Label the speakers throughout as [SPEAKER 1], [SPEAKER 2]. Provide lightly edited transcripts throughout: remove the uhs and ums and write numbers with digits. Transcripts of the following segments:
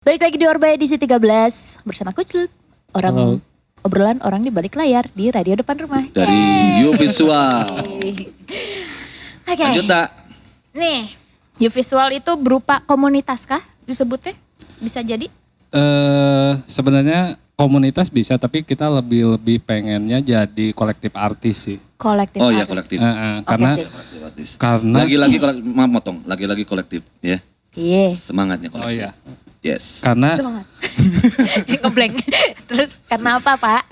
[SPEAKER 1] Balik lagi di Orbay edisi 13 bersama Coach Lut. Obrolan orang di balik layar di radio depan rumah.
[SPEAKER 2] Dari U Visual.
[SPEAKER 1] Oke.
[SPEAKER 2] Lanjut tak?
[SPEAKER 1] Nih, U Visual itu berupa komunitas kah disebutnya? Bisa jadi?
[SPEAKER 3] Sebenarnya komunitas bisa, tapi kita lebih pengennya jadi kolektif artis sih.
[SPEAKER 1] Kolektif
[SPEAKER 2] Oh iya
[SPEAKER 1] artis.
[SPEAKER 2] kolektif.
[SPEAKER 3] Karena
[SPEAKER 1] sih.
[SPEAKER 3] karena
[SPEAKER 2] Lagi-lagi kolektif ya.
[SPEAKER 1] Iya.
[SPEAKER 2] Semangatnya
[SPEAKER 3] oh
[SPEAKER 2] kolektif.
[SPEAKER 3] iya,
[SPEAKER 2] Yes.
[SPEAKER 3] karena
[SPEAKER 1] Semangat. Ngeblank. Terus karena apa Pak?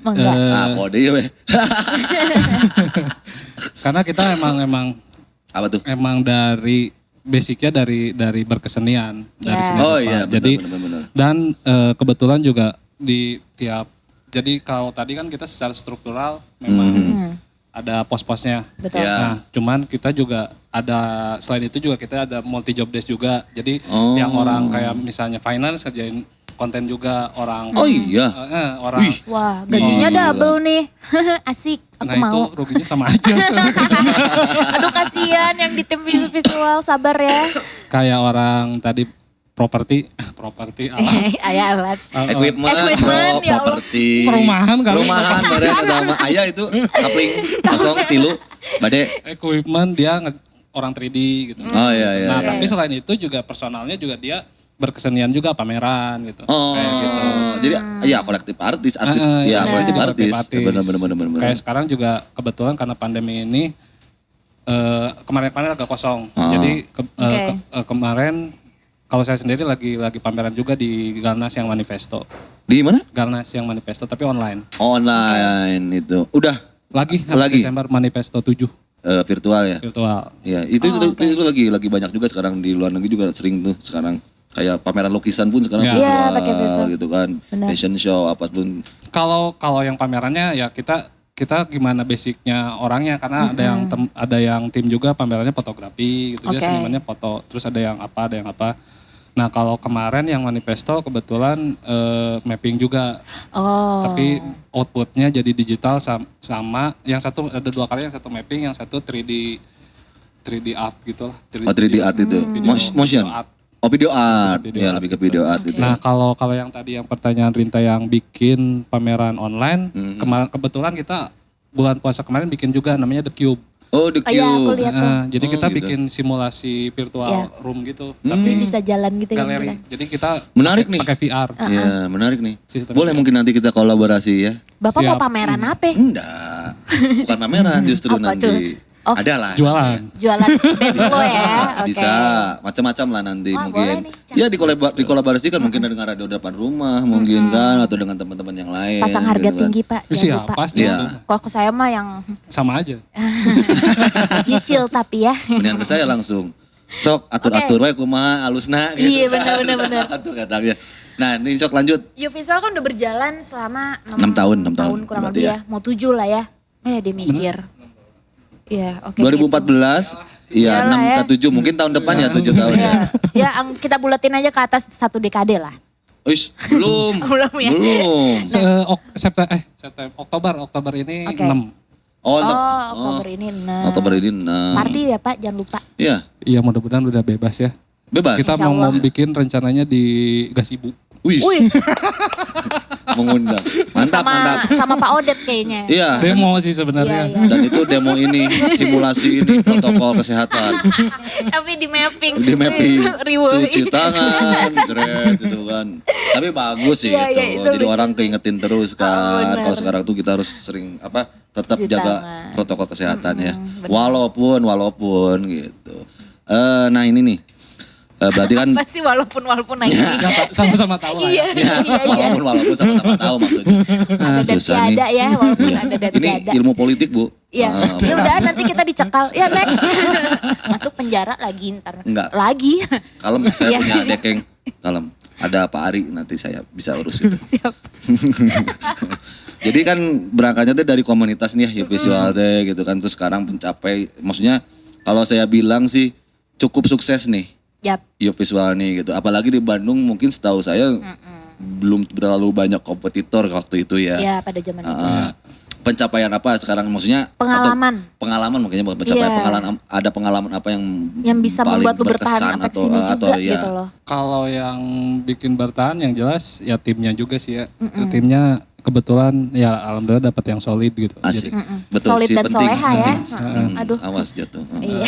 [SPEAKER 1] Mangga.
[SPEAKER 2] Kode ya weh.
[SPEAKER 3] karena kita emang
[SPEAKER 2] Apa tuh?
[SPEAKER 3] dari basicnya dari berkesenian, dari
[SPEAKER 1] Ya.
[SPEAKER 3] seni
[SPEAKER 2] Oh
[SPEAKER 3] rupa.
[SPEAKER 2] iya
[SPEAKER 3] Jadi
[SPEAKER 2] benar.
[SPEAKER 3] dan kebetulan juga di tiap, jadi kalau tadi kan kita secara struktural memang ada pos-posnya.
[SPEAKER 1] Betul.
[SPEAKER 2] Ya.
[SPEAKER 3] Nah, cuman kita juga ada, selain itu juga kita ada multi job desk juga. Jadi
[SPEAKER 2] Oh.
[SPEAKER 3] yang orang kayak misalnya finance kerjain konten juga, orang
[SPEAKER 2] Oh iya.
[SPEAKER 3] orang.
[SPEAKER 2] Wih.
[SPEAKER 1] Wah, gajinya
[SPEAKER 2] Gila.
[SPEAKER 1] double nih. Asik, aku
[SPEAKER 3] Nah itu
[SPEAKER 1] mau.
[SPEAKER 3] ruginya sama aja.
[SPEAKER 1] Aduh kasihan yang di tim visual, sabar ya.
[SPEAKER 3] Kayak orang tadi properti alam.
[SPEAKER 1] Ayah alat.
[SPEAKER 2] Equipment,
[SPEAKER 1] Equipment,
[SPEAKER 2] bro,
[SPEAKER 1] ya Allah.
[SPEAKER 2] properti.
[SPEAKER 3] Perumahan kali.
[SPEAKER 2] Perumahan, bareng ada sama ayah itu kapling kosong tilu. Bade.
[SPEAKER 3] Equipment dia orang 3D gitu.
[SPEAKER 2] Oh iya.
[SPEAKER 3] Nah tapi selain itu juga personalnya juga dia berkesenian juga, pameran gitu.
[SPEAKER 2] Oh,
[SPEAKER 3] Kayak gitu.
[SPEAKER 2] jadi ya kolektif artis,
[SPEAKER 3] Iya,
[SPEAKER 2] ya kolektif artis. Benar.
[SPEAKER 3] Kayak sekarang juga kebetulan karena pandemi ini kemarin agak kosong.
[SPEAKER 2] Oh.
[SPEAKER 3] Jadi
[SPEAKER 1] Oke.
[SPEAKER 3] kemarin kalau saya sendiri lagi pameran juga di Garnas yang Manifesto.
[SPEAKER 2] Di mana?
[SPEAKER 3] Garnas yang Manifesto tapi online.
[SPEAKER 2] Online itu. Udah
[SPEAKER 3] Lagi
[SPEAKER 2] Lagi?
[SPEAKER 3] Desember Manifesto 7
[SPEAKER 2] virtual ya.
[SPEAKER 3] virtual.
[SPEAKER 2] Ya, itu lagi banyak juga sekarang di luar negeri juga sering tuh sekarang. Kayak pameran lukisan pun sekarang
[SPEAKER 3] Ya.
[SPEAKER 1] Iya, pakai virtual.
[SPEAKER 2] gitu kan.
[SPEAKER 1] Benar.
[SPEAKER 2] Fashion show apapun.
[SPEAKER 3] Kalau yang pamerannya ya kita gimana basicnya orangnya, karena ada yang tim juga pamerannya fotografi gitu, dia
[SPEAKER 1] Oke.
[SPEAKER 3] senimannya foto, terus ada yang apa. Nah kalau kemarin yang Manifesto kebetulan mapping juga,
[SPEAKER 1] Oh.
[SPEAKER 3] tapi outputnya jadi digital sama yang satu ada 2 kali, yang satu mapping, yang satu 3D art gitu lah.
[SPEAKER 2] 3D art itu. Motion.
[SPEAKER 3] art.
[SPEAKER 2] Oh video art.
[SPEAKER 3] Video
[SPEAKER 2] Ya
[SPEAKER 3] art
[SPEAKER 2] lebih ke video art itu.
[SPEAKER 3] Nah kalau yang tadi yang pertanyaan Rinta yang bikin pameran online, kebetulan kita bulan puasa kemarin bikin juga namanya The Cube.
[SPEAKER 2] Oh The
[SPEAKER 1] Oh iya, aku
[SPEAKER 2] Cube.
[SPEAKER 1] lihat tuh.
[SPEAKER 3] Jadi
[SPEAKER 2] Oh,
[SPEAKER 3] kita
[SPEAKER 2] gitu.
[SPEAKER 3] bikin simulasi virtual
[SPEAKER 1] Iya.
[SPEAKER 3] room gitu,
[SPEAKER 1] Tapi
[SPEAKER 3] tapi
[SPEAKER 1] bisa jalan gitu ya.
[SPEAKER 3] galeri.
[SPEAKER 1] beneran.
[SPEAKER 3] Jadi kita
[SPEAKER 2] Menarik nih.
[SPEAKER 3] pakai VR.
[SPEAKER 2] Ya menarik nih.
[SPEAKER 3] Sistem
[SPEAKER 2] Boleh
[SPEAKER 3] VR.
[SPEAKER 2] mungkin nanti kita kolaborasi ya.
[SPEAKER 1] Bapak mau
[SPEAKER 3] Siap.
[SPEAKER 1] pameran apa?
[SPEAKER 2] Enggak. Bukan pameran justru
[SPEAKER 1] Apa
[SPEAKER 2] nanti.
[SPEAKER 1] tuh? Oh.
[SPEAKER 2] Ada lah.
[SPEAKER 3] Jualan.
[SPEAKER 1] Jualan band lo ya? Oke.
[SPEAKER 2] Bisa macam-macam lah nanti
[SPEAKER 1] Wah,
[SPEAKER 2] mungkin.
[SPEAKER 1] boleh nih,
[SPEAKER 2] Ya dikolaborasikan mungkin dengan radio depan rumah mungkin kan atau dengan teman-teman yang lain.
[SPEAKER 1] Pasang harga
[SPEAKER 2] gitu kan.
[SPEAKER 1] tinggi Pak, jangan
[SPEAKER 3] Siap,
[SPEAKER 1] lupa.
[SPEAKER 3] pasti.
[SPEAKER 2] Iya.
[SPEAKER 1] Kok ke saya mah yang
[SPEAKER 3] Sama aja.
[SPEAKER 1] nyicil tapi ya.
[SPEAKER 2] Mendingan ke saya langsung. Sok atur-atur wae kumaha alusna gitu.
[SPEAKER 1] Iya, benar.
[SPEAKER 2] Atur katanya. Nah, ini sok lanjut.
[SPEAKER 1] U Visual kan udah berjalan selama
[SPEAKER 2] 6 tahun, 6 tahun
[SPEAKER 1] kurang
[SPEAKER 2] berarti
[SPEAKER 1] lebih ya. Mau 7 lah ya. Dia mikir. Iya, oke.
[SPEAKER 2] 2014 iya
[SPEAKER 1] Iyalah
[SPEAKER 2] 6 ke 7 mungkin tahun depan ya 7 tahun ya.
[SPEAKER 1] Ya, kita buletin aja ke atas 1 dekade lah.
[SPEAKER 2] Uish, belum.
[SPEAKER 1] Belum ya?
[SPEAKER 2] Belum.
[SPEAKER 3] Oktober ini
[SPEAKER 1] Oke.
[SPEAKER 3] 6.
[SPEAKER 2] Oh,
[SPEAKER 1] Oktober ini. Nah.
[SPEAKER 2] Oktober ini. Nah.
[SPEAKER 1] Party ya Pak, jangan lupa.
[SPEAKER 2] Iya,
[SPEAKER 3] Iya mudah-mudahan udah bebas ya.
[SPEAKER 2] bebas.
[SPEAKER 3] Kita
[SPEAKER 1] Insya
[SPEAKER 3] mau
[SPEAKER 1] Allah.
[SPEAKER 3] bikin rencananya di Gasibu.
[SPEAKER 2] Wih,
[SPEAKER 1] Wih,
[SPEAKER 2] mengundang. Mantap, mantap.
[SPEAKER 1] sama Pak Odet kayaknya.
[SPEAKER 2] Iya.
[SPEAKER 3] Demo sih sebenarnya.
[SPEAKER 1] Iya.
[SPEAKER 2] Dan itu demo ini, simulasi ini, protokol kesehatan.
[SPEAKER 1] Tapi di mapping.
[SPEAKER 2] Di mapping,
[SPEAKER 1] Riwe.
[SPEAKER 2] cuci tangan, jeret gitu kan. Tapi bagus sih
[SPEAKER 1] Iya,
[SPEAKER 2] itu.
[SPEAKER 1] iya, itu
[SPEAKER 2] Jadi
[SPEAKER 1] lucu
[SPEAKER 2] orang keingetin terus kan.
[SPEAKER 1] benar.
[SPEAKER 2] Kalau sekarang tuh kita harus sering tetap
[SPEAKER 1] Cuci
[SPEAKER 2] jaga
[SPEAKER 1] tangan.
[SPEAKER 2] protokol kesehatan ya.
[SPEAKER 1] benar.
[SPEAKER 2] Walaupun gitu. Nah ini nih. Berarti kan
[SPEAKER 1] Pasti walaupun lagi.
[SPEAKER 3] Ya, sama-sama tahu lah ya.
[SPEAKER 1] Iya.
[SPEAKER 2] walaupun sama-sama tahu maksudnya.
[SPEAKER 1] Ada dan
[SPEAKER 2] Susah nih.
[SPEAKER 1] tiada ya, walaupun ada dan
[SPEAKER 2] Ini
[SPEAKER 1] tiada.
[SPEAKER 2] ilmu politik Bu.
[SPEAKER 1] Iya, ya udah nanti kita dicekal. Ya next. Masuk penjara lagi ntar.
[SPEAKER 2] Enggak.
[SPEAKER 1] Lagi.
[SPEAKER 2] Kalem, saya
[SPEAKER 1] Iya.
[SPEAKER 2] punya adik yang kalem. Ada Pak Ari, nanti saya bisa urus itu.
[SPEAKER 1] Siap.
[SPEAKER 2] Jadi kan berangkatnya tuh dari komunitas nih ya, visual teh gitu kan. Terus sekarang mencapai, maksudnya kalau saya bilang sih cukup sukses nih.
[SPEAKER 1] Yap.
[SPEAKER 2] Visual nih gitu. Apalagi di Bandung mungkin setahu saya belum terlalu banyak kompetitor waktu itu ya.
[SPEAKER 1] Ya pada zaman itu.
[SPEAKER 2] Ah, pencapaian apa sekarang maksudnya?
[SPEAKER 1] Pengalaman.
[SPEAKER 2] Atau pengalaman makanya pencapaian
[SPEAKER 1] Iya.
[SPEAKER 2] pengalaman, ada pengalaman apa yang
[SPEAKER 1] bisa
[SPEAKER 2] paling
[SPEAKER 1] membuat lu bertahan
[SPEAKER 2] berkesan
[SPEAKER 1] sampai sini juga
[SPEAKER 2] ya.
[SPEAKER 1] gitu loh.
[SPEAKER 3] Kalau yang bikin bertahan yang jelas ya timnya juga sih ya. Timnya kebetulan ya alhamdulillah dapat yang solid gitu.
[SPEAKER 2] Asik.
[SPEAKER 3] Jadi
[SPEAKER 2] Betul
[SPEAKER 1] Solid
[SPEAKER 2] sih
[SPEAKER 1] dan
[SPEAKER 2] penting.
[SPEAKER 1] soleha ya.
[SPEAKER 2] Penting.
[SPEAKER 1] Aduh.
[SPEAKER 2] Awas jatuh.
[SPEAKER 1] Iya.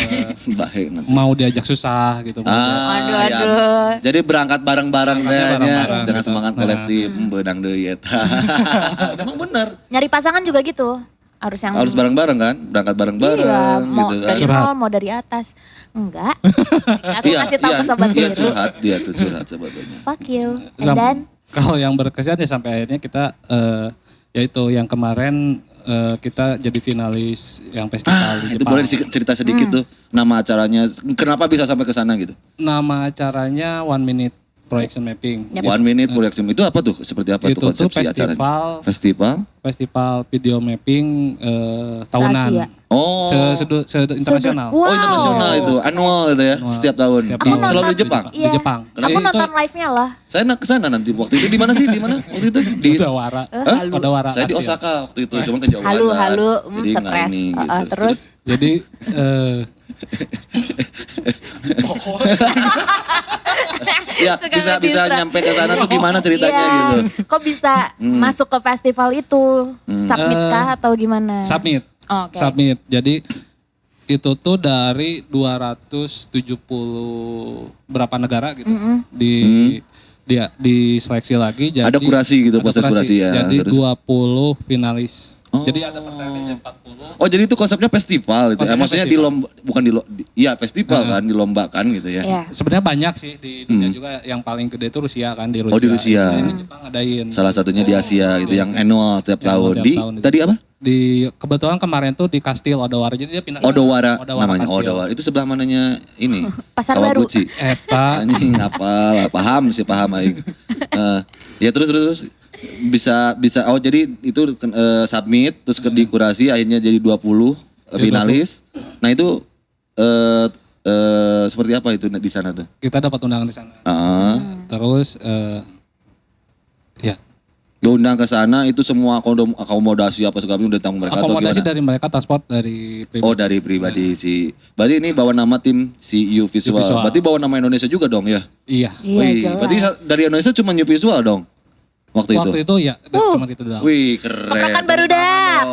[SPEAKER 2] Baik nanti.
[SPEAKER 3] mau diajak susah gitu.
[SPEAKER 1] Aduh,
[SPEAKER 2] ya.
[SPEAKER 1] aduh.
[SPEAKER 2] Jadi berangkat bareng-bareng
[SPEAKER 3] Berangkatnya
[SPEAKER 2] kayaknya
[SPEAKER 3] bareng-bareng
[SPEAKER 2] dengan
[SPEAKER 3] gitu.
[SPEAKER 2] semangat kolektif bedang deui eta. Emang benar.
[SPEAKER 1] Nyari pasangan juga gitu.
[SPEAKER 2] Harus bareng-bareng kan? Berangkat bareng-bareng
[SPEAKER 1] Iya, mau
[SPEAKER 2] gitu kan.
[SPEAKER 1] dari
[SPEAKER 3] Curhat.
[SPEAKER 1] nol, mau dari atas. Enggak. Aku kasih tahu
[SPEAKER 2] iya,
[SPEAKER 1] ke sobat
[SPEAKER 2] iya,
[SPEAKER 1] biru.
[SPEAKER 2] curhat, dia tuh curhat sebetulnya.
[SPEAKER 1] Fuck you. And
[SPEAKER 3] Sam-
[SPEAKER 1] then,
[SPEAKER 3] Kalau yang berkesan ya sampai akhirnya kita yaitu yang kemarin kita jadi finalis yang festival di
[SPEAKER 2] Itu
[SPEAKER 3] Jepang.
[SPEAKER 2] boleh cerita sedikit tuh nama acaranya. Kenapa bisa sampai ke sana gitu?
[SPEAKER 3] Nama acaranya One Minute Projection Mapping.
[SPEAKER 1] Yap.
[SPEAKER 2] 1 minute projection itu apa tuh? Seperti apa
[SPEAKER 3] Itu
[SPEAKER 2] tuh
[SPEAKER 3] tuh
[SPEAKER 2] konsepsi acaranya?
[SPEAKER 3] festival
[SPEAKER 2] Festival?
[SPEAKER 3] video mapping tahunan.
[SPEAKER 1] Se-Asia.
[SPEAKER 2] Oh.
[SPEAKER 3] Internasional.
[SPEAKER 1] Wow.
[SPEAKER 2] Oh internasional itu, annual itu ya,
[SPEAKER 3] Annual.
[SPEAKER 2] setiap tahun.
[SPEAKER 3] Setiap
[SPEAKER 1] Aku
[SPEAKER 3] tahun.
[SPEAKER 2] Selalu di
[SPEAKER 1] nonton-
[SPEAKER 2] Jepang.
[SPEAKER 3] Di
[SPEAKER 1] Iya.
[SPEAKER 3] Jepang.
[SPEAKER 1] Aku
[SPEAKER 3] Itu-
[SPEAKER 1] nonton live-nya lah.
[SPEAKER 2] Saya nak kesana nanti waktu itu di mana sih? Di mana waktu itu? Di
[SPEAKER 3] Odawara.
[SPEAKER 1] Halu.
[SPEAKER 3] Odawara.
[SPEAKER 2] saya di
[SPEAKER 3] asli ya.
[SPEAKER 2] Osaka waktu itu, cuma kejauhan.
[SPEAKER 1] Halu,
[SPEAKER 2] kan.
[SPEAKER 1] halu,
[SPEAKER 2] Jadi nggak
[SPEAKER 1] stres.
[SPEAKER 2] ini gitu.
[SPEAKER 1] Terus,
[SPEAKER 3] Jadi
[SPEAKER 2] Ya
[SPEAKER 1] Suka
[SPEAKER 2] bisa
[SPEAKER 1] ngedistract.
[SPEAKER 2] nyampe ke sana tuh gimana ceritanya
[SPEAKER 1] iya.
[SPEAKER 2] gitu.
[SPEAKER 1] Kok bisa masuk ke festival itu? Submit kah atau gimana?
[SPEAKER 3] submit.
[SPEAKER 1] Oke.
[SPEAKER 3] Submit. Jadi itu tuh dari 270 berapa negara gitu. Di seleksi lagi jadi
[SPEAKER 2] Ada kurasi gitu,
[SPEAKER 3] ada
[SPEAKER 2] proses kurasi ya.
[SPEAKER 3] Jadi
[SPEAKER 2] Terus?
[SPEAKER 3] 20 finalis. Jadi ada pertandingan 40.
[SPEAKER 2] Oh jadi itu konsepnya festival itu.
[SPEAKER 3] Konsepnya
[SPEAKER 2] Maksudnya
[SPEAKER 3] festival.
[SPEAKER 2] bukan iya festival kan, dilombakan gitu ya.
[SPEAKER 1] Iya.
[SPEAKER 3] Sebenarnya banyak sih di dunia juga, yang paling gede itu Rusia kan, di Rusia.
[SPEAKER 2] Oh, di Rusia.
[SPEAKER 3] Ini Jepang adain.
[SPEAKER 2] Salah satunya di Asia gitu yang annual tiap
[SPEAKER 3] Yang
[SPEAKER 2] tahun.
[SPEAKER 3] tiap
[SPEAKER 2] Di
[SPEAKER 3] tahun itu.
[SPEAKER 2] tadi apa?
[SPEAKER 3] Di kebetulan kemarin tuh di Kastil Odawara. Jadi dia pindah
[SPEAKER 2] Odawara namanya.
[SPEAKER 3] Kastil.
[SPEAKER 2] Odawara. Itu sebelah mananya ini?
[SPEAKER 1] Pasar Baru.
[SPEAKER 2] Kawaguchi.
[SPEAKER 3] Eta
[SPEAKER 2] Anjing apa? Paham sih, paham aing. Ya terus bisa oh jadi itu submit terus dikurasi akhirnya jadi 20 finalis. Nah itu seperti apa itu di sana tuh?
[SPEAKER 3] kita dapat undangan di sana. Terus ya
[SPEAKER 2] Diundang ke sana itu semua akomodasi apa segala macam udah tanggung mereka atau
[SPEAKER 3] akomodasi
[SPEAKER 2] gimana?
[SPEAKER 3] dari mereka, transport dari pribadi.
[SPEAKER 2] Oh dari pribadi si. Berarti ini bawa nama tim si U Visual.
[SPEAKER 3] U Visual.
[SPEAKER 2] Berarti bawa nama Indonesia juga dong ya?
[SPEAKER 3] Iya.
[SPEAKER 1] Iya,
[SPEAKER 2] Wih,
[SPEAKER 1] jelas.
[SPEAKER 2] berarti dari Indonesia cuma U Visual dong? Waktu itu.
[SPEAKER 3] ya cuma itu doang.
[SPEAKER 2] Wih keren.
[SPEAKER 1] Keprekan barudak.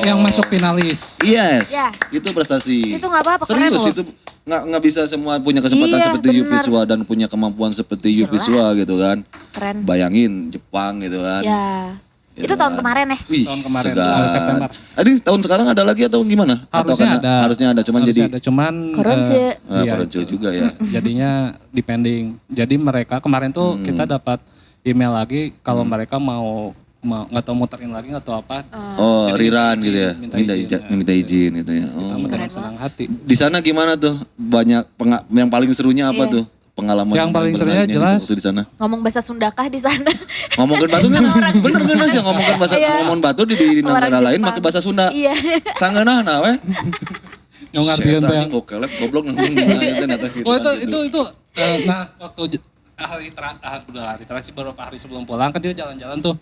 [SPEAKER 3] Yang masuk finalis.
[SPEAKER 2] Yes,
[SPEAKER 1] Ya.
[SPEAKER 2] itu prestasi.
[SPEAKER 1] Itu nggak apa-apa, keren
[SPEAKER 2] Serius
[SPEAKER 1] loh.
[SPEAKER 2] itu nggak bisa semua punya kesempatan
[SPEAKER 1] Iya,
[SPEAKER 2] seperti U
[SPEAKER 1] benar.
[SPEAKER 2] Visual dan punya kemampuan seperti U
[SPEAKER 1] Jelas.
[SPEAKER 2] Visual gitu kan.
[SPEAKER 1] Keren.
[SPEAKER 2] Bayangin Jepang gitu kan.
[SPEAKER 1] Ya.
[SPEAKER 2] Gitu
[SPEAKER 1] Itu tahun
[SPEAKER 2] kan.
[SPEAKER 1] kemarin ya?
[SPEAKER 2] Wih,
[SPEAKER 3] Tahun kemarin,
[SPEAKER 2] segar.
[SPEAKER 3] September.
[SPEAKER 2] Adi tahun sekarang ada lagi atau gimana? Atau
[SPEAKER 3] Harusnya
[SPEAKER 2] karena-
[SPEAKER 3] ada.
[SPEAKER 2] Harusnya ada, cuman
[SPEAKER 3] Harusnya
[SPEAKER 2] jadi
[SPEAKER 3] ada, cuman
[SPEAKER 1] Koronce.
[SPEAKER 3] iya,
[SPEAKER 2] Koronce
[SPEAKER 3] itu.
[SPEAKER 2] juga ya.
[SPEAKER 3] Jadinya depending. Jadi mereka kemarin tuh kita dapat email lagi kalau mereka mau nggak tahu muterin lagi nggak tahu apa.
[SPEAKER 2] Oh,
[SPEAKER 3] Jadi
[SPEAKER 2] rerun gitu ya.
[SPEAKER 3] minta
[SPEAKER 2] Minta
[SPEAKER 3] izin,
[SPEAKER 2] izin,
[SPEAKER 3] ya.
[SPEAKER 2] minta izin gitu ya.
[SPEAKER 3] Kita
[SPEAKER 2] Oh.
[SPEAKER 3] dengan senang hati.
[SPEAKER 2] Di sana gimana tuh? Banyak yang paling serunya apa
[SPEAKER 1] Iya.
[SPEAKER 2] tuh? Pengalaman
[SPEAKER 3] Yang paling serunya
[SPEAKER 2] bermainnya
[SPEAKER 3] jelas.
[SPEAKER 2] waktu di sana.
[SPEAKER 1] Ngomong bahasa Sundakah di sana?
[SPEAKER 2] Ngomongin batu kan bener kan sih ngomongin bahasa
[SPEAKER 1] Iya.
[SPEAKER 2] ngomongin batu di
[SPEAKER 1] Orang
[SPEAKER 2] negara lain
[SPEAKER 1] Jepang.
[SPEAKER 2] pakai bahasa Sunda.
[SPEAKER 1] Iya.
[SPEAKER 2] Sangeunah we.
[SPEAKER 3] Yang ngartiin tuh yang.
[SPEAKER 2] Gokelep goblok nang gitu.
[SPEAKER 3] Oh itu nah waktu hari terakhir beberapa hari sebelum pulang kan dia jalan-jalan tuh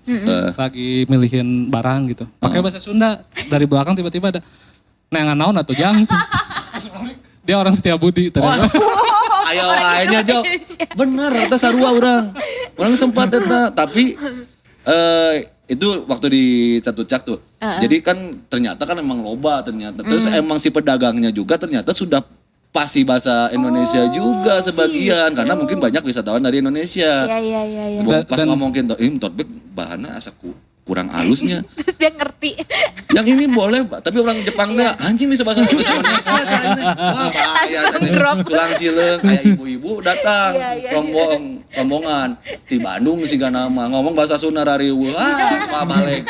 [SPEAKER 3] lagi milihin barang gitu. Pakai bahasa Sunda, dari belakang tiba-tiba ada nengan naon atuh jang. Dia orang Setiabudi ternyata.
[SPEAKER 2] Ayo aja Jo. Bener eta sarua urang. Urang sempat eta tapi itu waktu di Catucak tuh. Jadi kan ternyata kan emang loba ternyata. Terus emang si pedagangnya juga ternyata sudah pasti bahasa Indonesia juga sebagian karena mungkin banyak wisatawan dari Indonesia.
[SPEAKER 1] Iya.
[SPEAKER 2] Pas ngomongin tote bag bahannya asa kurang halusnya.
[SPEAKER 1] Terus dia ngerti.
[SPEAKER 2] Yang ini boleh, tapi orang Jepang enggak. Anjing bisa bahasa Indonesia. Wah, bahaya.
[SPEAKER 1] Langsung drop.
[SPEAKER 2] Tulang cileng kayak ibu-ibu datang,
[SPEAKER 1] Iya.
[SPEAKER 2] rombongan. Di Bandung sih gak nama, ngomong bahasa Sunda rariweuh. Wah, balik.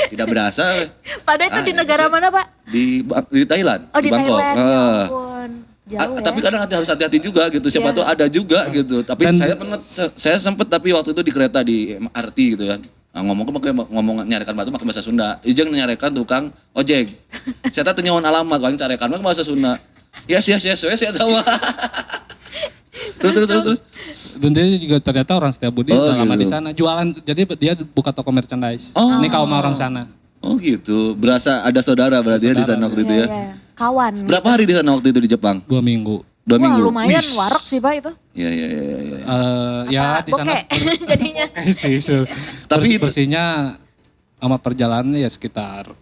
[SPEAKER 2] Tidak berasa.
[SPEAKER 1] Padahal itu di negara mana, Pak?
[SPEAKER 2] Di Thailand,
[SPEAKER 1] Oh, di
[SPEAKER 2] Bangkok.
[SPEAKER 1] Thailand. Ya ampun. Jauh ya.
[SPEAKER 2] Tapi kadang harus hati-hati juga gitu. Siapa
[SPEAKER 1] Iya.
[SPEAKER 2] tuh ada juga gitu. Tapi
[SPEAKER 3] Dan-
[SPEAKER 2] saya sempet tapi waktu itu di kereta di MRT gitu kan. Nah, ngomong nyarekan batu pakai bahasa Sunda. Ijeng nyarekan tukang ojek. Saya teh nyawan alamat, paling carekan mah bahasa Sunda. Yes, saya tahu. Terus.
[SPEAKER 3] Dan dia juga ternyata orang Setiabudi
[SPEAKER 2] Oh,
[SPEAKER 3] udah lama
[SPEAKER 2] gitu.
[SPEAKER 3] di sana. Jualan, jadi dia buka toko merchandise.
[SPEAKER 2] Oh.
[SPEAKER 3] Ini kaum orang sana.
[SPEAKER 2] Oh gitu, berasa ada saudara berarti ya di sana waktu itu ya.
[SPEAKER 1] Iya. Kawan.
[SPEAKER 2] Berapa hari di sana waktu itu di Jepang?
[SPEAKER 3] 2 minggu.
[SPEAKER 2] 2
[SPEAKER 1] Wah
[SPEAKER 2] minggu.
[SPEAKER 1] lumayan
[SPEAKER 2] Wih.
[SPEAKER 1] warak sih Pak itu.
[SPEAKER 2] Iya.
[SPEAKER 3] Ya di sana
[SPEAKER 1] Bokeh jadinya.
[SPEAKER 3] oke sih.
[SPEAKER 2] Tapi itu-
[SPEAKER 3] bersihnya sama perjalanan ya sekitar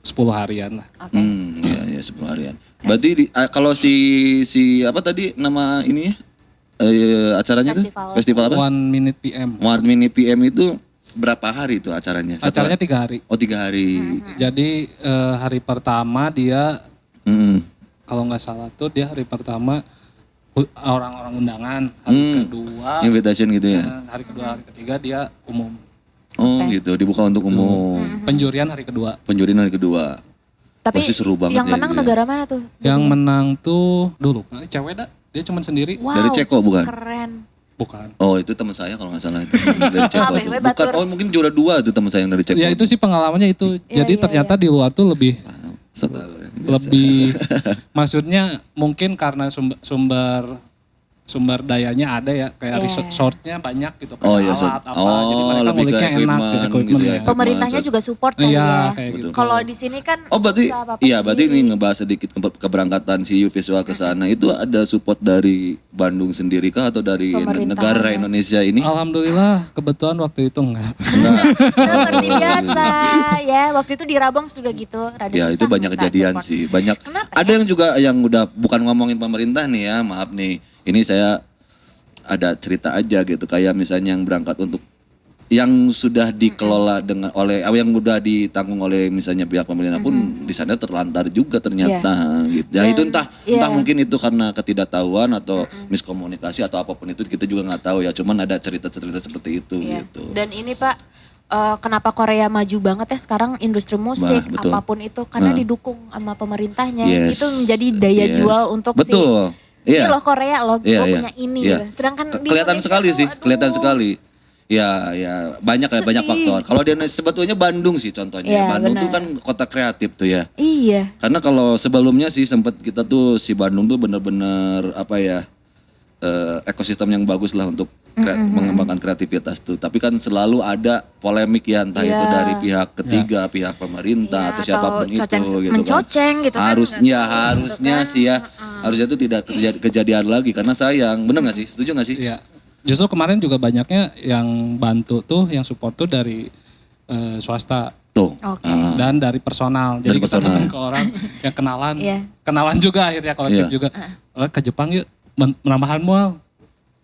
[SPEAKER 3] 10 harian lah.
[SPEAKER 1] Oke.
[SPEAKER 2] Iya 10 harian. Berarti kalau si apa tadi nama ini ya? Acaranya
[SPEAKER 1] Festival.
[SPEAKER 2] tuh? Festival apa?
[SPEAKER 3] 1 minute PM.
[SPEAKER 2] One Minute PM itu berapa hari itu acaranya?
[SPEAKER 3] Acaranya 3 hari.
[SPEAKER 2] Oh 3 hari.
[SPEAKER 3] Jadi hari pertama dia
[SPEAKER 2] Mm.
[SPEAKER 3] kalau nggak salah tuh dia hari pertama orang-orang undangan. Hari kedua,
[SPEAKER 2] Invitation gitu ya?
[SPEAKER 3] hari kedua, hari ketiga dia umum.
[SPEAKER 2] Oh gitu, dibuka untuk umum.
[SPEAKER 3] Penjurian hari kedua.
[SPEAKER 2] Penjurian hari kedua.
[SPEAKER 1] Tapi
[SPEAKER 2] Pasti seru banget
[SPEAKER 1] yang
[SPEAKER 2] ya
[SPEAKER 1] menang
[SPEAKER 2] itu ya.
[SPEAKER 1] negara mana tuh?
[SPEAKER 3] Yang menang tuh dulu cewek dah. Dia cuma sendiri.
[SPEAKER 1] Wow,
[SPEAKER 2] Dari Ceko bukan?
[SPEAKER 1] Keren.
[SPEAKER 3] Bukan.
[SPEAKER 2] Oh itu teman saya kalau nggak salah itu. Dari Ceko
[SPEAKER 1] Abe,
[SPEAKER 2] tuh.
[SPEAKER 1] we
[SPEAKER 2] Bukan,
[SPEAKER 1] batur.
[SPEAKER 2] oh mungkin juara 2 tuh teman saya yang dari Ceko.
[SPEAKER 3] Ya itu sih pengalamannya itu.
[SPEAKER 1] Iya,
[SPEAKER 3] Jadi
[SPEAKER 1] iya,
[SPEAKER 3] ternyata di luar tuh lebih maksudnya mungkin karena sumber dayanya ada ya kayak
[SPEAKER 1] Iya.
[SPEAKER 3] resortnya banyak gitu kan
[SPEAKER 2] Oh iya,
[SPEAKER 3] alat apa
[SPEAKER 2] oh,
[SPEAKER 3] jadi mereka
[SPEAKER 2] lebih ke
[SPEAKER 3] nguliknya enak
[SPEAKER 2] equipment
[SPEAKER 3] equipment
[SPEAKER 2] gitu ya.
[SPEAKER 3] ya.
[SPEAKER 1] Pemerintahnya juga support kali
[SPEAKER 3] Iya
[SPEAKER 1] ya.
[SPEAKER 3] kayak gitu.
[SPEAKER 1] Kalau di sini kan
[SPEAKER 2] Oh berarti
[SPEAKER 1] susah apa-apa
[SPEAKER 2] iya berarti
[SPEAKER 1] sendiri.
[SPEAKER 2] ini ngebahas sedikit keberangkatan si U Visual ke sana itu ada support dari Bandung sendiri kah atau dari
[SPEAKER 1] Pemerintahan
[SPEAKER 2] negara
[SPEAKER 1] ya.
[SPEAKER 2] Indonesia ini?
[SPEAKER 3] Alhamdulillah kebetulan waktu itu enggak.
[SPEAKER 2] Enggak.
[SPEAKER 1] Seperti biasa ya, waktu itu di Rabong juga gitu. Rada
[SPEAKER 2] Ya
[SPEAKER 1] susah
[SPEAKER 2] itu banyak
[SPEAKER 1] minta
[SPEAKER 2] kejadian
[SPEAKER 1] support.
[SPEAKER 2] sih, banyak.
[SPEAKER 1] Kenapa
[SPEAKER 2] Ada yang juga yang udah bukan ngomongin pemerintah nih ya, maaf nih. Ini saya ada cerita aja gitu, kayak misalnya yang berangkat untuk yang sudah dikelola dengan yang udah ditanggung oleh misalnya pihak pemerintah pun di sana terlantar juga ternyata gitu. Ya itu entah
[SPEAKER 1] iya.
[SPEAKER 2] mungkin itu karena ketidaktahuan atau miskomunikasi atau apapun itu kita juga nggak tahu ya. Cuman ada cerita-cerita seperti itu
[SPEAKER 1] Iya.
[SPEAKER 2] gitu.
[SPEAKER 1] Dan ini Pak, kenapa Korea maju banget ya sekarang industri musik
[SPEAKER 2] betul.
[SPEAKER 1] apapun itu karena didukung sama pemerintahnya.
[SPEAKER 2] Yes.
[SPEAKER 1] Itu menjadi daya
[SPEAKER 2] Yes.
[SPEAKER 1] jual untuk
[SPEAKER 2] betul.
[SPEAKER 1] ini
[SPEAKER 2] Iya.
[SPEAKER 1] loh Korea loh,
[SPEAKER 2] Iya,
[SPEAKER 1] gue
[SPEAKER 2] iya.
[SPEAKER 1] punya ini
[SPEAKER 2] Iya.
[SPEAKER 1] gitu. Sedangkan di
[SPEAKER 2] kelihatan
[SPEAKER 1] Indonesia
[SPEAKER 2] sekali
[SPEAKER 1] tuh,
[SPEAKER 2] sih,
[SPEAKER 1] aduh.
[SPEAKER 2] kelihatan sekali. Ya banyak ya banyak
[SPEAKER 1] Sedih.
[SPEAKER 2] faktor. Kalau dia sebetulnya Bandung sih contohnya.
[SPEAKER 1] Iya,
[SPEAKER 2] Bandung tuh
[SPEAKER 1] benar.
[SPEAKER 2] kan kota kreatif tuh ya.
[SPEAKER 1] Iya.
[SPEAKER 2] Karena kalau sebelumnya sih sempat kita tuh si Bandung tuh bener-bener apa ya ekosistem yang bagus lah untuk mengembangkan kreativitas tuh. Tapi kan selalu ada polemik ya entah
[SPEAKER 1] Iya.
[SPEAKER 2] itu dari pihak ketiga, pihak pemerintah
[SPEAKER 1] Iya,
[SPEAKER 2] atau siapapun itu gitu
[SPEAKER 1] mencoceng gitu kan.
[SPEAKER 2] harusnya sih ya harusnya itu tidak kejadian lagi karena sayang. Bener nggak sih? Setuju nggak sih?
[SPEAKER 3] Iya. Justru kemarin juga banyaknya yang bantu tuh, yang support tuh dari swasta
[SPEAKER 2] Tuh.
[SPEAKER 1] Oke.
[SPEAKER 3] dan dari personal. Jadi
[SPEAKER 2] Dari
[SPEAKER 3] kita
[SPEAKER 2] personal.
[SPEAKER 3] datang ke orang yang kenalan,
[SPEAKER 1] Iya.
[SPEAKER 3] kenalan juga akhirnya kolektif
[SPEAKER 2] Iya.
[SPEAKER 3] juga. Ke Jepang yuk, menambahan mual.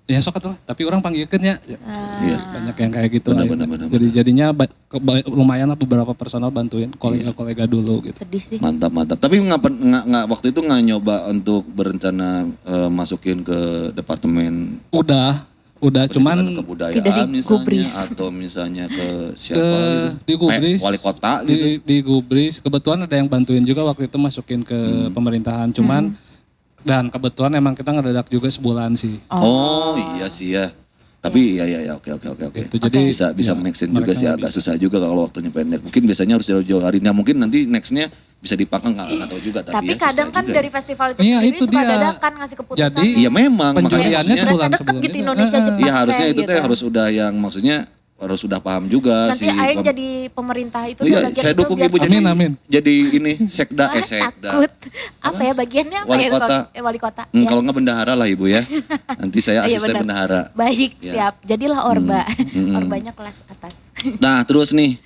[SPEAKER 3] Ya sok atuh, tapi orang panggilkeun ya.
[SPEAKER 2] Iya.
[SPEAKER 3] Banyak yang kayak gitu.
[SPEAKER 2] Benar,
[SPEAKER 3] akhirnya.
[SPEAKER 2] benar.
[SPEAKER 3] Jadi jadinya lumayan lah beberapa personal bantuin kolega-kolega dulu gitu.
[SPEAKER 1] Sedih sih.
[SPEAKER 2] Mantap. Tapi nggak waktu itu nggak nyoba untuk berencana masukin ke departemen
[SPEAKER 3] Udah cuman
[SPEAKER 2] pendidikan kebudayaan
[SPEAKER 1] Tidak di
[SPEAKER 2] misalnya
[SPEAKER 1] gubris.
[SPEAKER 2] atau misalnya ke siapa
[SPEAKER 3] ke
[SPEAKER 2] gitu.
[SPEAKER 3] di Gubris,
[SPEAKER 2] Wali kota gitu.
[SPEAKER 3] di Gubris kebetulan ada yang bantuin juga waktu itu masukin ke pemerintahan cuman dan kebetulan emang kita ngedadak juga sebulan sih.
[SPEAKER 2] Oh iya sih ya. Tapi ya oke.
[SPEAKER 3] Gitu, jadi
[SPEAKER 2] Bisa
[SPEAKER 3] ya,
[SPEAKER 2] make sense juga
[SPEAKER 3] mereka
[SPEAKER 2] sih
[SPEAKER 3] nggak
[SPEAKER 2] agak
[SPEAKER 3] bisa.
[SPEAKER 2] susah juga kalau waktunya pendek. Mungkin biasanya harus jauh-jauh hari. Nah mungkin nanti nextnya bisa dipanggang nggak tahu juga
[SPEAKER 1] Tapi
[SPEAKER 2] ya
[SPEAKER 1] kadang
[SPEAKER 2] susah
[SPEAKER 1] kan
[SPEAKER 2] juga.
[SPEAKER 1] dari festival itu
[SPEAKER 3] Iya,
[SPEAKER 1] sendiri
[SPEAKER 3] itu
[SPEAKER 1] suka
[SPEAKER 3] dia.
[SPEAKER 1] dadakan ngasih keputusan.
[SPEAKER 3] Jadi,
[SPEAKER 2] Iya memang
[SPEAKER 3] penjuriannya
[SPEAKER 2] makanya
[SPEAKER 3] sebulan
[SPEAKER 1] Berasa deket
[SPEAKER 3] sebelum
[SPEAKER 1] gitu
[SPEAKER 3] itu.
[SPEAKER 1] Indonesia Jepang.
[SPEAKER 2] Iya harusnya
[SPEAKER 1] kayak
[SPEAKER 2] itu teh
[SPEAKER 1] gitu.
[SPEAKER 2] harus udah yang maksudnya harus sudah paham juga
[SPEAKER 1] Nanti
[SPEAKER 2] si
[SPEAKER 1] Aing jadi pemerintah itu
[SPEAKER 2] Oh iya,
[SPEAKER 1] bagian
[SPEAKER 2] saya
[SPEAKER 1] itu
[SPEAKER 2] dukung
[SPEAKER 1] biar
[SPEAKER 2] ibu
[SPEAKER 1] cepat.
[SPEAKER 3] Amin.
[SPEAKER 2] jadi ini sekda
[SPEAKER 1] Wah,
[SPEAKER 2] sekda.
[SPEAKER 1] takut. Apa ya bagiannya apa
[SPEAKER 2] Wali
[SPEAKER 1] ya?
[SPEAKER 2] kota.
[SPEAKER 1] Wali kota. Ya.
[SPEAKER 2] Kalau nggak bendahara lah ibu ya. Nanti saya
[SPEAKER 1] Iya,
[SPEAKER 2] asisten
[SPEAKER 1] benar.
[SPEAKER 2] bendahara.
[SPEAKER 1] Baik,
[SPEAKER 2] Ya.
[SPEAKER 1] siap. Jadilah Orba. Orbanya kelas atas.
[SPEAKER 2] Nah terus nih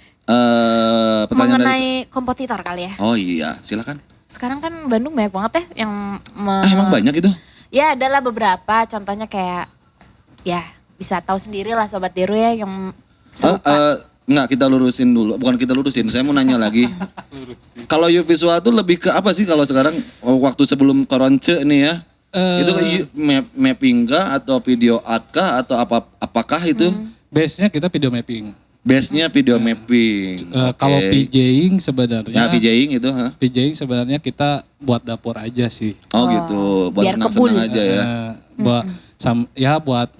[SPEAKER 2] pertanyaan dari
[SPEAKER 1] Mengenai kompetitor kali ya.
[SPEAKER 2] Oh iya silakan.
[SPEAKER 1] Sekarang kan Bandung banyak banget ya yang
[SPEAKER 2] Emang banyak itu?
[SPEAKER 1] Ya adalah beberapa contohnya kayak ya bisa tahu sendiri lah Sobat Deru ya yang serupa.
[SPEAKER 2] Enggak kita lurusin dulu. Bukan kita lurusin. Saya mau nanya lagi. Kalau U Visual tuh lebih ke apa sih kalau sekarang waktu sebelum koronce nih ya? Itu mapping kah atau video art kah atau apakah itu?
[SPEAKER 3] Base-nya kita video mapping.
[SPEAKER 2] Base-nya video mapping.
[SPEAKER 3] Kalau
[SPEAKER 2] Oke.
[SPEAKER 3] PJing
[SPEAKER 2] Ya
[SPEAKER 3] sebenarnya
[SPEAKER 2] VJing itu, ha?
[SPEAKER 3] PJing sebenarnya kita buat dapur aja sih.
[SPEAKER 2] Oh gitu, buat
[SPEAKER 1] biar
[SPEAKER 2] senang-senang
[SPEAKER 1] kebul.
[SPEAKER 2] aja ya.
[SPEAKER 3] Buat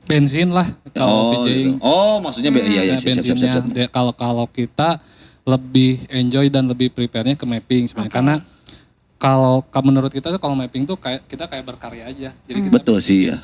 [SPEAKER 3] bensin lah kalau PJing.
[SPEAKER 2] gitu. Oh, maksudnya iya
[SPEAKER 3] Ya,
[SPEAKER 2] siap.
[SPEAKER 3] bensinnya. Kalau kita lebih enjoy dan lebih prepare-nya ke mapping sebenarnya. Karena kalau menurut kita tuh kalau mapping tuh kita kayak berkarya aja. Jadi kita
[SPEAKER 2] Betul sih ya.